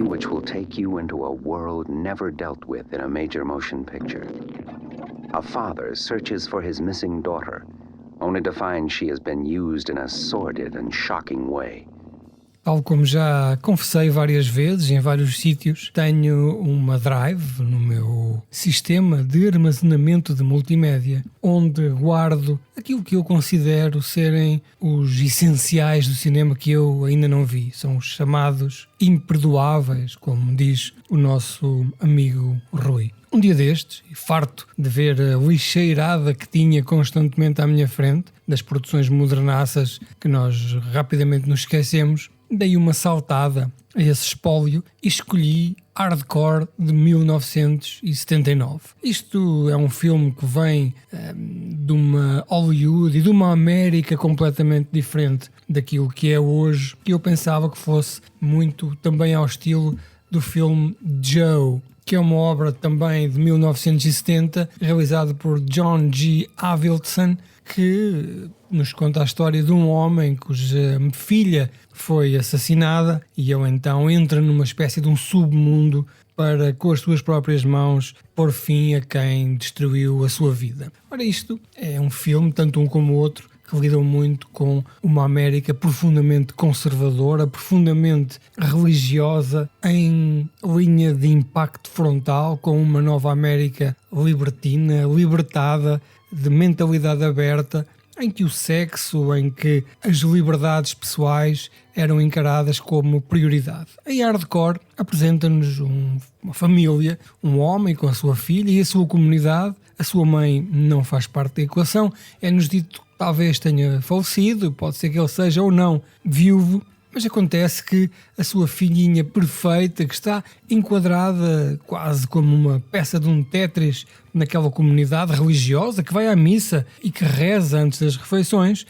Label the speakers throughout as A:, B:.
A: biography which will take you into a world never dealt with in a major motion picture. A father searches for his missing daughter, only to find she has been used in a sordid and shocking way.
B: Tal como já confessei várias vezes em vários sítios, tenho uma drive no meu sistema de armazenamento de multimédia, onde guardo aquilo que eu considero serem os essenciais do cinema que eu ainda não vi. São os chamados imperdoáveis, como diz o nosso amigo Rui. Um dia destes, e farto de ver a lixeirada que tinha constantemente à minha frente, das produções modernaças que nós rapidamente nos esquecemos, dei uma saltada a esse espólio e escolhi Hardcore de 1979. Isto é um filme que vem de uma Hollywood e de uma América completamente diferente daquilo que é hoje, que eu pensava que fosse muito também ao estilo do filme Joe, que é uma obra também de 1970, realizada por John G. Avildsen, que nos conta a história de um homem cuja filha foi assassinada e ele então entra numa espécie de um submundo para, com as suas próprias mãos, pôr fim a quem destruiu a sua vida. Ora, isto é um filme, tanto um como o outro, que lidam muito com uma América profundamente conservadora, profundamente religiosa, em linha de impacto frontal com uma nova América libertina, libertada, de mentalidade aberta, em que o sexo, em que as liberdades pessoais eram encaradas como prioridade. Em Hardcore apresenta-nos uma família, um homem com a sua filha e a sua comunidade. A sua mãe não faz parte da equação, é-nos dito que talvez tenha falecido, pode ser que ele seja ou não viúvo, mas acontece que a sua filhinha perfeita, que está enquadrada quase como uma peça de um Tetris naquela comunidade religiosa, que vai à missa e que reza antes das refeições,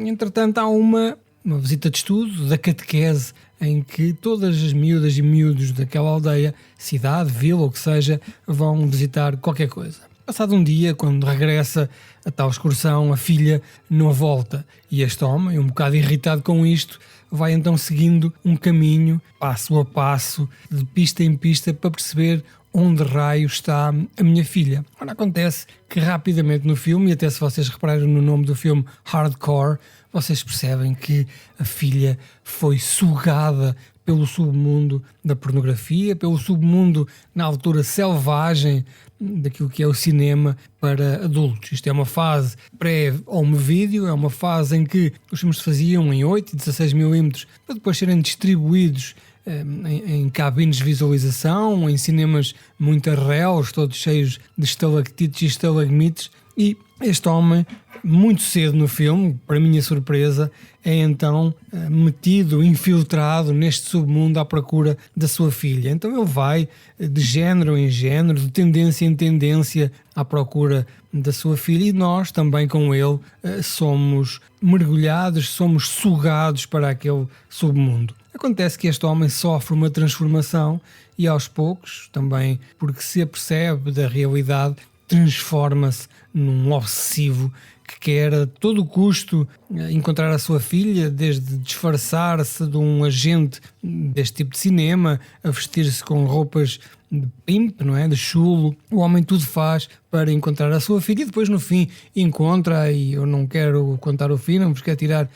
B: entretanto há uma visita de estudo da catequese, em que todas as miúdas e miúdos daquela aldeia, cidade, vila ou que seja, vão visitar qualquer coisa. Passado um dia, quando regressa a tal excursão, a filha não volta e este homem, um bocado irritado com isto, vai então seguindo um caminho, passo a passo, de pista em pista, para perceber onde raio está a minha filha. Ora, acontece que rapidamente no filme, e até se vocês repararem no nome do filme Hardcore, vocês percebem que a filha foi sugada pelo submundo da pornografia, pelo submundo na altura selvagem daquilo que é o cinema para adultos. Isto é uma fase pré-home video, é uma fase em que os filmes se faziam em 8 e 16mm para depois serem distribuídos em cabines de visualização, em cinemas muito arreos, todos cheios de estalactites e estalagmites, e este homem, muito cedo no filme, para minha surpresa, é então metido, infiltrado neste submundo à procura da sua filha. Então ele vai de género em género, de tendência em tendência à procura da sua filha, e nós também com ele somos mergulhados, somos sugados para aquele submundo. Acontece que este homem sofre uma transformação e aos poucos, também porque se apercebe da realidade, transforma-se num obsessivo que quer a todo custo encontrar a sua filha, desde disfarçar-se de um agente deste tipo de cinema, a vestir-se com roupas de pimp, não é? De chulo. O homem tudo faz para encontrar a sua filha e depois no fim encontra, e eu não quero contar o fim, não vos quero tirar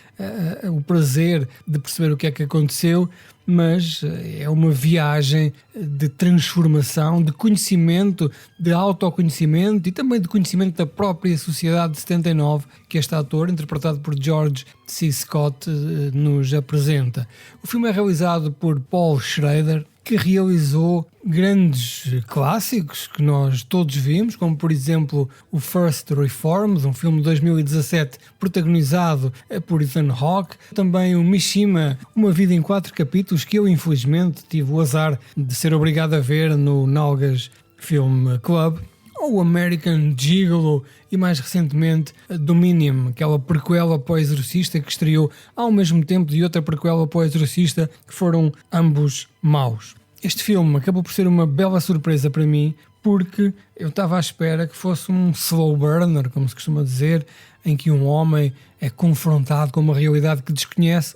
B: o prazer de perceber o que é que aconteceu, mas é uma viagem de transformação, de conhecimento, de autoconhecimento e também de conhecimento da própria sociedade de 79 que este ator, interpretado por George C. Scott, nos apresenta. O filme é realizado por Paul Schrader, que realizou grandes clássicos que nós todos vimos, como por exemplo o First Reformed, um filme de 2017 protagonizado por Ethan Hawke, também o Mishima, Uma Vida em 4 Capítulos, que eu infelizmente tive o azar de ser obrigado a ver no Nalgas Film Club, ou o American Gigolo e mais recentemente Dominion, aquela prequela para o Exorcista que estreou ao mesmo tempo de outra prequela para o Exorcista, que foram ambos maus. Este filme acabou por ser uma bela surpresa para mim, porque eu estava à espera que fosse um slow burner, como se costuma dizer, em que um homem é confrontado com uma realidade que desconhece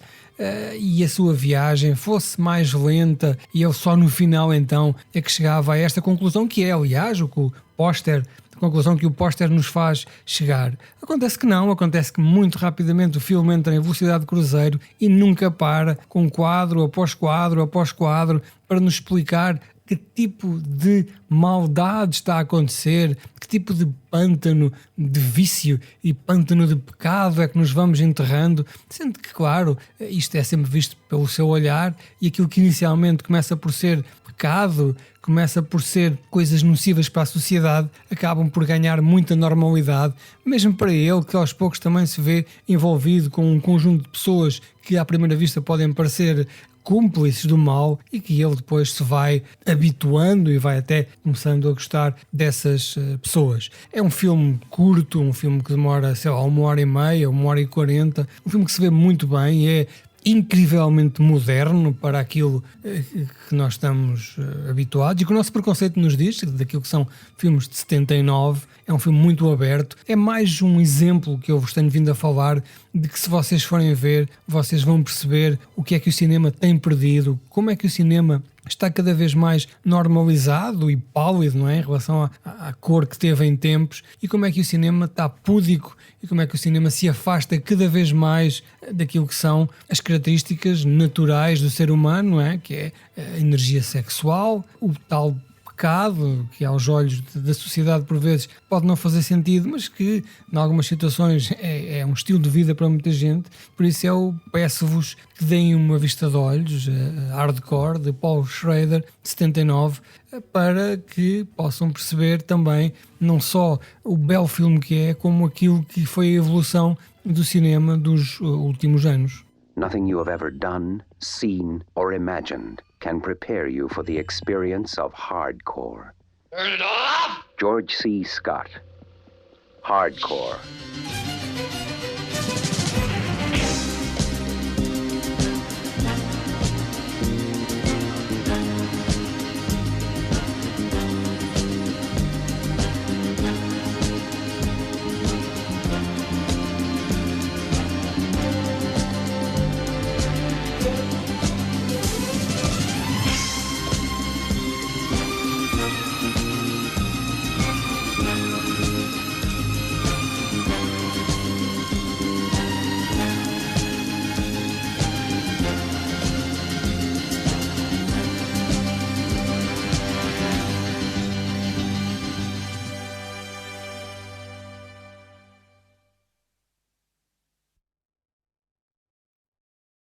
B: e a sua viagem fosse mais lenta e ele só no final então é que chegava a esta conclusão, que é aliás o que o póster, a conclusão que o póster nos faz chegar. Acontece que não, acontece que muito rapidamente o filme entra em velocidade de cruzeiro e nunca para, com quadro após quadro após quadro, para nos explicar que tipo de maldade está a acontecer, que tipo de pântano de vício e pântano de pecado é que nos vamos enterrando, sendo que, claro, isto é sempre visto pelo seu olhar e aquilo que inicialmente começa por ser pecado, começa por ser coisas nocivas para a sociedade, acabam por ganhar muita normalidade, mesmo para ele, que aos poucos também se vê envolvido com um conjunto de pessoas que à primeira vista podem parecer cúmplices do mal e que ele depois se vai habituando e vai até começando a gostar dessas pessoas. É um filme curto, um filme que demora, sei lá, 1h30, 1h40, um filme que se vê muito bem e é incrivelmente moderno para aquilo que nós estamos habituados e que o nosso preconceito nos diz, daquilo que são filmes de 79. É um filme muito aberto, é mais um exemplo que eu vos tenho vindo a falar de que se vocês forem ver, vocês vão perceber o que é que o cinema tem perdido, como é que o cinema está cada vez mais normalizado e pálido, não é? Em relação à cor que teve em tempos, e como é que o cinema está púdico e como é que o cinema se afasta cada vez mais daquilo que são as características naturais do ser humano, não é? Que é a energia sexual, o tal pecado, que aos olhos da sociedade por vezes pode não fazer sentido, mas que em algumas situações é um estilo de vida para muita gente. Por isso eu peço-vos que deem uma vista de olhos a Hardcore, de Paul Schrader, de 79, para que possam perceber também não só o belo filme que é, como aquilo que foi a evolução do cinema dos últimos anos.
A: Nothing you have ever done, seen, or imagined can prepare you for the experience of hardcore. Turn it off! George C. Scott. Hardcore.